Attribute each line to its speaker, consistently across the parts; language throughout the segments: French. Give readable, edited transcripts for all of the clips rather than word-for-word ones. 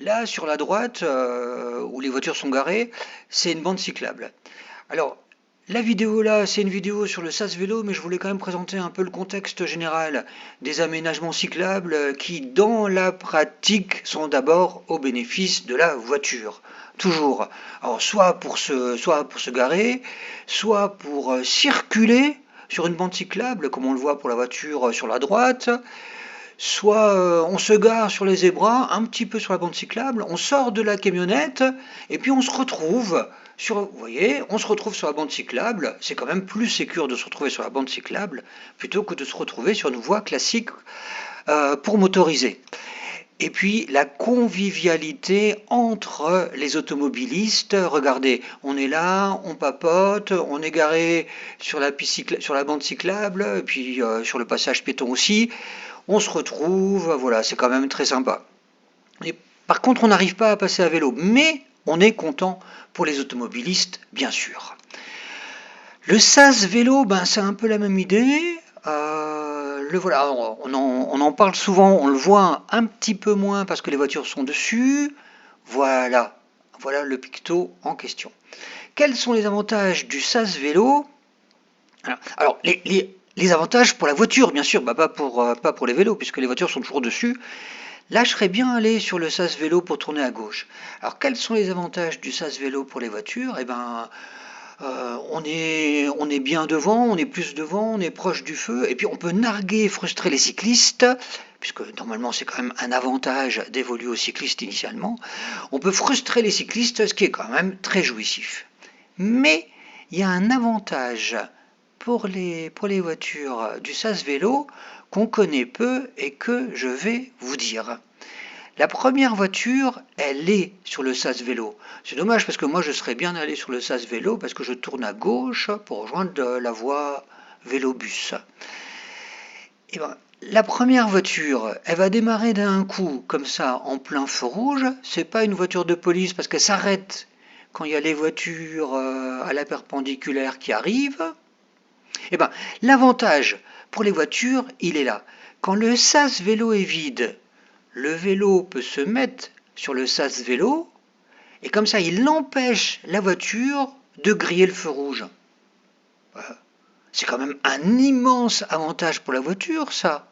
Speaker 1: Là, sur la droite, où les voitures sont garées, c'est une bande cyclable. Alors, la vidéo là, c'est une vidéo sur le sas vélo, mais je voulais quand même présenter un peu le contexte général des aménagements cyclables qui, dans la pratique, sont d'abord au bénéfice de la voiture. Toujours. Alors, soit pour se garer, soit pour circuler sur une bande cyclable, comme on le voit pour la voiture sur la droite, soit on se gare sur les zébras, un petit peu sur la bande cyclable, on sort de la camionnette et puis on se retrouve vous voyez, on se retrouve sur la bande cyclable. C'est quand même plus sécure de se retrouver sur la bande cyclable plutôt que de se retrouver sur une voie classique pour motoriser. Et puis la convivialité entre les automobilistes. Regardez, on est là, on papote, on est garé sur sur la bande cyclable, et puis sur le passage piéton aussi. On se retrouve, voilà, c'est quand même très sympa. Et par contre, on n'arrive pas à passer à vélo, mais on est content pour les automobilistes, bien sûr. Le sas vélo, ben, c'est un peu la même idée. Voilà, on en parle souvent, on le voit un petit peu moins parce que les voitures sont dessus. Voilà, voilà le picto en question. Quels sont les avantages du sas vélo? Alors, les avantages pour la voiture, bien sûr, bah, pas pour les vélos, puisque les voitures sont toujours dessus. Là, je serais bien allé sur le sas vélo pour tourner à gauche. Alors, quels sont les avantages du sas vélo pour les voitures? Eh ben, on est bien devant, on est plus devant, on est proche du feu, et puis on peut narguer et frustrer les cyclistes, puisque normalement c'est quand même un avantage d'évoluer aux cyclistes initialement. On peut frustrer les cyclistes, ce qui est quand même très jouissif. Mais il y a un avantage pour les voitures du sas vélo qu'on connaît peu et que je vais vous dire. La première voiture, elle est sur le sas vélo. C'est dommage parce que moi je serais bien allé sur le sas vélo parce que je tourne à gauche pour rejoindre la voie vélo-bus. Et ben, la première voiture, elle va démarrer d'un coup comme ça en plein feu rouge. C'est pas une voiture de police parce qu'elle s'arrête quand il y a les voitures à la perpendiculaire qui arrivent. Et ben, l'avantage pour les voitures, il est là. Quand le sas vélo est vide, le vélo peut se mettre sur le sas vélo et comme ça il empêche la voiture de griller le feu rouge. C'est quand même un immense avantage pour la voiture, ça,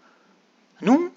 Speaker 1: non?